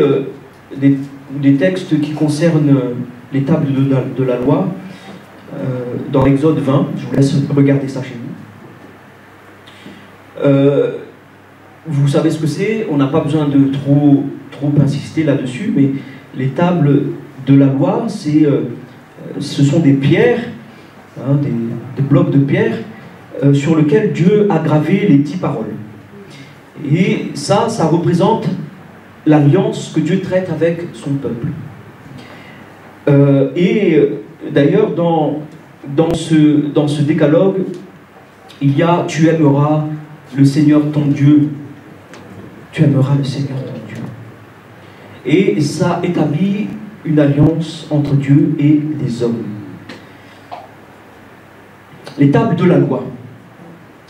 des textes qui concernent les tables de la loi dans Exode 20, je vous laisse regarder ça chez vous. Vous savez ce que c'est, on n'a pas besoin de trop insister là-dessus, mais les tables de la loi, ce sont des pierres, des blocs de pierre sur lesquels Dieu a gravé les 10 paroles. Et ça représente l'alliance que Dieu traite avec son peuple. Et d'ailleurs, dans ce décalogue, il y a « Tu aimeras le Seigneur ton Dieu ». Tu aimeras le Seigneur ton Dieu. Et ça établit une alliance entre Dieu et les hommes. Les tables de la loi.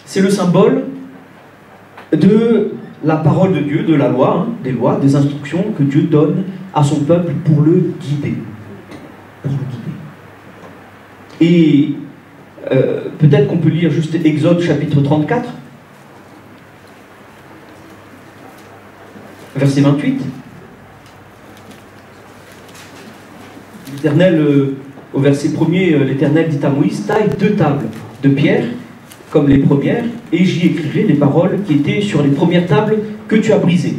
C'est le symbole de la parole de Dieu, de la loi, hein, des lois, des instructions que Dieu donne à son peuple pour le guider. Pour le guider. Et peut-être qu'on peut lire juste Exode chapitre 34, verset 28. L'Éternel, au verset 1er, l'Éternel dit à Moïse, taille 2 tables de pierre, comme les premières, et j'y écrirai les paroles qui étaient sur les premières tables que tu as brisées.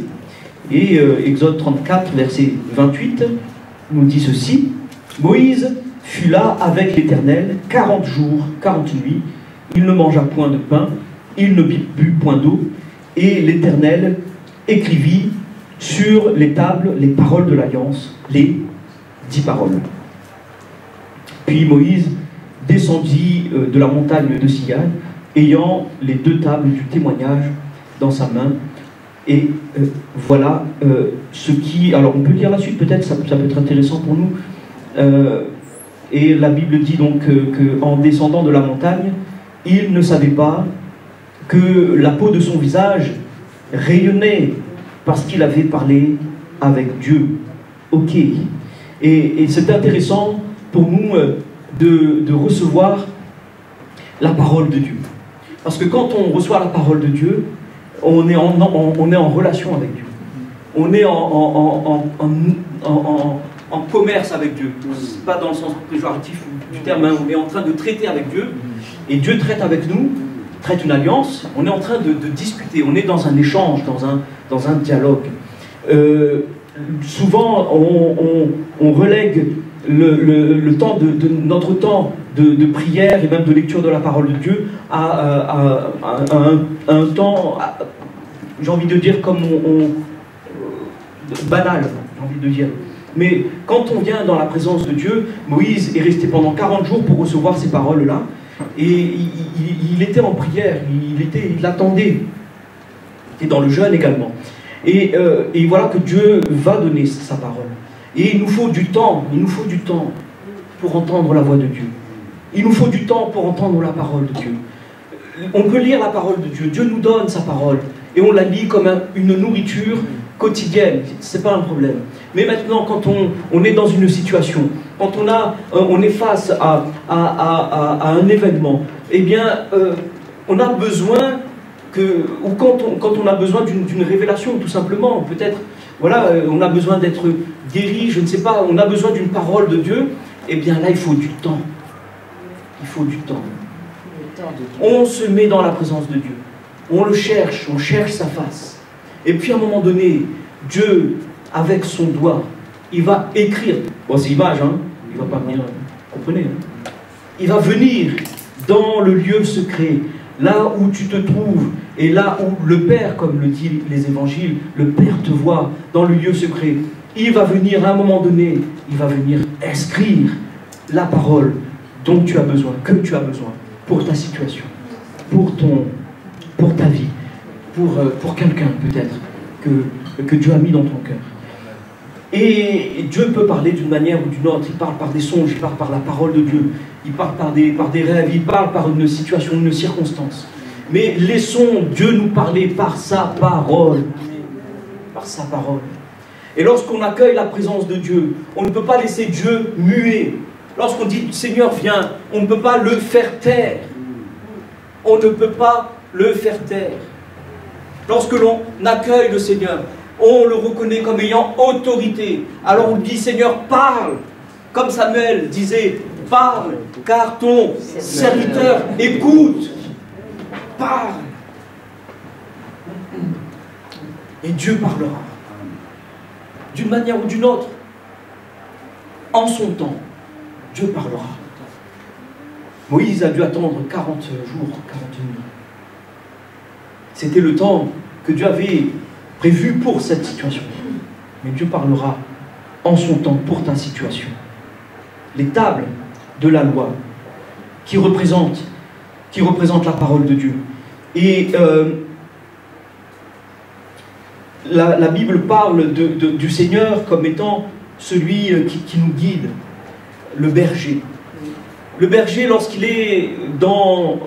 Et Exode 34, verset 28, nous dit ceci, Moïse fut là avec l'Éternel 40 jours, 40 nuits, il ne mangea point de pain, il ne but point d'eau, et l'Éternel écrivit sur les tables les paroles de l'alliance, les 10 paroles. Puis Moïse descendit de la montagne de Sinaï, ayant les 2 tables du témoignage dans sa main. Et voilà ce qui... Alors on peut lire la suite, peut-être, ça peut être intéressant pour nous. Et la Bible dit donc qu'en descendant de la montagne, il ne savait pas que la peau de son visage rayonnait parce qu'il avait parlé avec Dieu. Ok. Et c'est intéressant pour nous de recevoir la parole de Dieu. Parce que quand on reçoit la parole de Dieu, on est en relation avec Dieu. On est en commerce avec Dieu. Pas dans le sens péjoratif du terme, hein. On est en train de traiter avec Dieu. Et Dieu traite avec nous, traite une alliance. On est en train de discuter. On est dans un échange, dans un dialogue. Souvent, on relègue le temps notre temps de prière et même de lecture de la parole de Dieu à un temps, j'ai envie de dire, comme banal, j'ai envie de dire. Mais quand on vient dans la présence de Dieu, Moïse est resté pendant 40 jours pour recevoir ces paroles-là, et il était en prière, il attendait, et dans le jeûne également. Et voilà que Dieu va donner sa parole. Et il nous faut du temps pour entendre la voix de Dieu. Il nous faut du temps pour entendre la parole de Dieu. On peut lire la parole de Dieu, Dieu nous donne sa parole, et on la lit comme une nourriture quotidienne, c'est pas un problème. Mais maintenant, quand on est dans une situation, quand on est face à un événement, eh bien, on a besoin ou quand on a besoin d'une révélation, tout simplement, peut-être, voilà, on a besoin d'être guéri, je ne sais pas, on a besoin d'une parole de Dieu, eh bien là, il faut du temps. Il faut du temps. On se met dans la présence de Dieu. On le cherche, on cherche sa face. Et puis à un moment donné, Dieu, avec son doigt, il va écrire. Bon, c'est image, hein. Il ne va pas venir, vous comprenez, hein. Il va venir dans le lieu secret, là où tu te trouves, et là où le Père, comme le disent les évangiles, le Père te voit dans le lieu secret. Il va venir à un moment donné, il va venir inscrire la parole dont tu as besoin, que tu as besoin, pour ta situation, pour ta vie, pour quelqu'un peut-être que Dieu a mis dans ton cœur. Et Dieu peut parler d'une manière ou d'une autre. Il parle par des songes, il parle par la parole de Dieu, il parle par des rêves, il parle par une situation, une circonstance. Mais laissons Dieu nous parler par sa parole. Par sa parole. Et lorsqu'on accueille la présence de Dieu, on ne peut pas laisser Dieu muet. Lorsqu'on dit Seigneur viens, on ne peut pas le faire taire. On ne peut pas le faire taire. Lorsque l'on accueille le Seigneur, on le reconnaît comme ayant autorité. Alors on dit Seigneur parle. Comme Samuel disait, parle, car ton serviteur écoute. Parle. Et Dieu parlera. D'une manière ou d'une autre. En son temps, Dieu parlera. Moïse a dû attendre 40 jours, 40 nuits. C'était le temps que Dieu avait prévu pour cette situation. Mais Dieu parlera en son temps pour ta situation. Les tables de la loi qui représentent la parole de Dieu. Et la Bible parle du Seigneur comme étant celui qui nous guide, le berger. Le berger, lorsqu'il est dans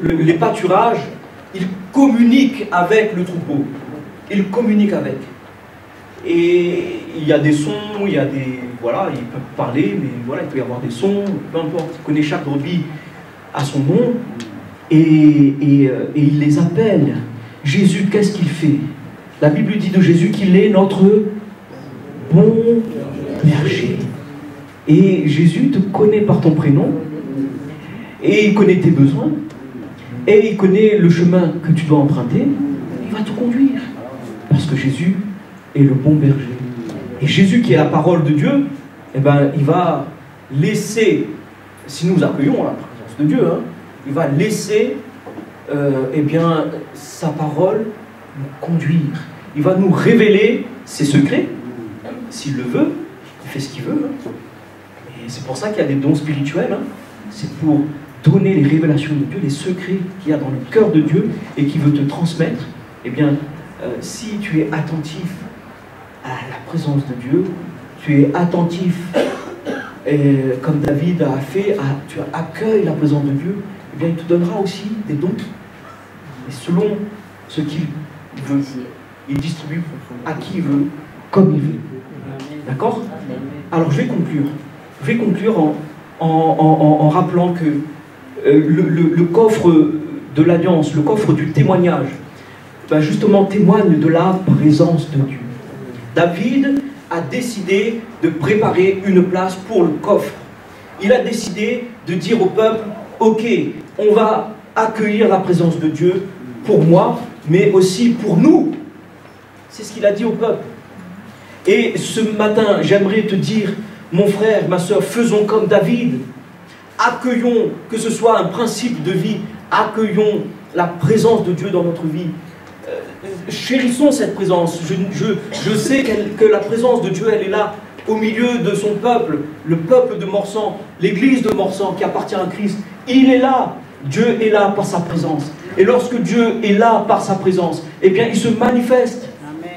les pâturages, il communique avec le troupeau. Il communique avec. Et il y a des sons, il y a des... Voilà, il peut parler, mais voilà, il peut y avoir des sons, peu importe. Il connaît chaque brebis à son nom. Et il les appelle. Jésus, qu'est-ce qu'il fait? La Bible dit de Jésus qu'il est notre bon berger. Et Jésus te connaît par ton prénom, et il connaît tes besoins, et il connaît le chemin que tu dois emprunter. Il va te conduire, parce que Jésus est le bon berger. Et Jésus, qui est la parole de Dieu, eh ben, il va laisser, si nous accueillons la présence de Dieu, hein, il va laisser eh bien, sa parole nous conduire. Il va nous révéler ses secrets, s'il le veut, il fait ce qu'il veut. Hein. Et c'est pour ça qu'il y a des dons spirituels. Hein. C'est pour donner les révélations de Dieu, les secrets qu'il y a dans le cœur de Dieu et qui veut te transmettre. Eh bien, si tu es attentif à la présence de Dieu, tu es attentif, comme David a fait, tu accueilles la présence de Dieu, eh bien, il te donnera aussi des dons. Et selon ce qu'il veut, il distribue à qui il veut, comme il veut. D'accord? Alors, je vais conclure. Je vais conclure en rappelant que le coffre de l'alliance, le coffre du témoignage, ben justement témoigne de la présence de Dieu. David a décidé de préparer une place pour le coffre. Il a décidé de dire au peuple, ok, on va accueillir la présence de Dieu pour moi, mais aussi pour nous. C'est ce qu'il a dit au peuple. Et ce matin, j'aimerais te dire, mon frère, ma soeur, faisons comme David. Accueillons, que ce soit un principe de vie, accueillons la présence de Dieu dans notre vie. Chérissons cette présence. Je sais que la présence de Dieu, elle est là, au milieu de son peuple, le peuple de Morsan, l'église de Morsan qui appartient à Christ. Il est là. Dieu est là par sa présence. Et lorsque Dieu est là par sa présence, eh bien, il se manifeste.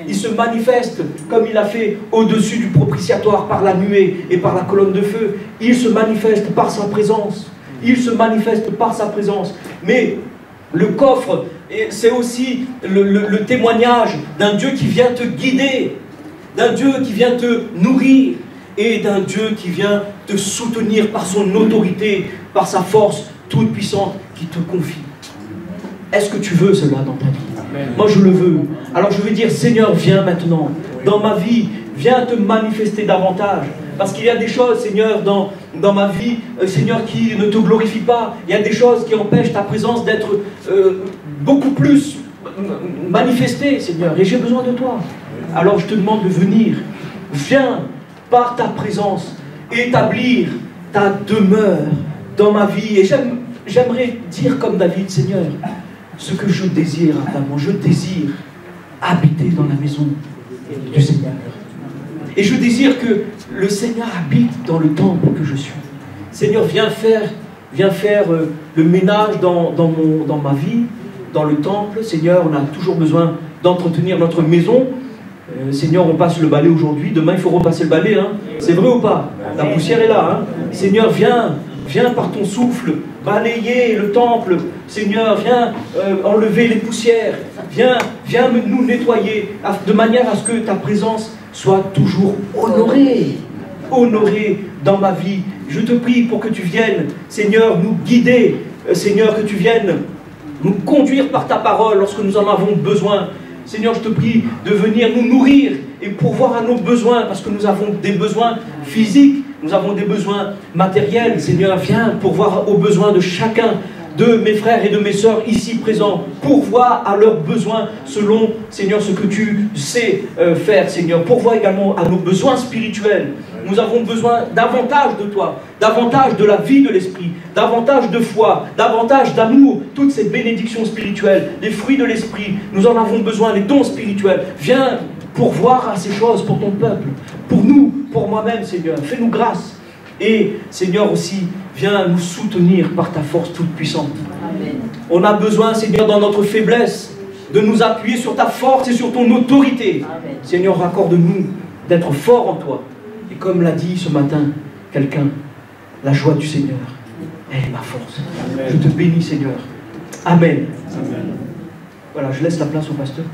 Il se manifeste comme il a fait au-dessus du propitiatoire par la nuée et par la colonne de feu. Il se manifeste par sa présence. Il se manifeste par sa présence. Mais le coffre, c'est aussi le témoignage d'un Dieu qui vient te guider, d'un Dieu qui vient te nourrir et d'un Dieu qui vient te soutenir par son autorité, par sa force toute puissante qui te confie. Est-ce que tu veux cela dans ta vie? Moi je le veux. Alors je vais dire, Seigneur, viens maintenant dans ma vie, viens te manifester davantage. Parce qu'il y a des choses, Seigneur, dans ma vie, Seigneur, qui ne te glorifient pas. Il y a des choses qui empêchent ta présence d'être beaucoup plus manifestée, Seigneur. Et j'ai besoin de toi. Alors je te demande de venir. Viens par ta présence établir ta demeure dans ma vie. Et j'aimerais dire comme David, Seigneur, ce que je désire ardemment, je désire habiter dans la maison du Seigneur. Et je désire que le Seigneur habite dans le temple que je suis. Seigneur, viens faire le ménage dans ma vie, dans le temple. Seigneur, on a toujours besoin d'entretenir notre maison. Seigneur, on passe le balai aujourd'hui, demain il faut repasser le balai. Hein. C'est vrai ou pas? La poussière est là. Hein. Seigneur, viens par ton souffle, balayer le temple. Seigneur, viens enlever les poussières. Viens nous nettoyer, de manière à ce que ta présence soit toujours honorée dans ma vie. Je te prie pour que tu viennes, Seigneur, nous guider. Seigneur, que tu viennes nous conduire par ta parole lorsque nous en avons besoin. Seigneur, je te prie de venir nous nourrir et pourvoir à nos besoins, parce que nous avons des besoins physiques, nous avons des besoins matériels. Seigneur, viens pourvoir aux besoins de chacun de mes frères et de mes sœurs ici présents, pourvoir à leurs besoins selon, Seigneur, ce que tu sais faire, Seigneur. Pourvoir également à nos besoins spirituels. Nous avons besoin davantage de toi, davantage de la vie de l'esprit, davantage de foi, davantage d'amour, toutes ces bénédictions spirituelles, les fruits de l'esprit. Nous en avons besoin, les dons spirituels. Viens pourvoir à ces choses pour ton peuple, pour nous, pour moi-même, Seigneur. Fais-nous grâce. Et, Seigneur, aussi, viens nous soutenir par ta force toute puissante. Amen. On a besoin, Seigneur, dans notre faiblesse, de nous appuyer sur ta force et sur ton autorité. Amen. Seigneur, accorde-nous d'être forts en toi. Et comme l'a dit ce matin quelqu'un, La joie du Seigneur, elle est ma force. Je te bénis, Seigneur. Amen. Voilà, je laisse la place au pasteur.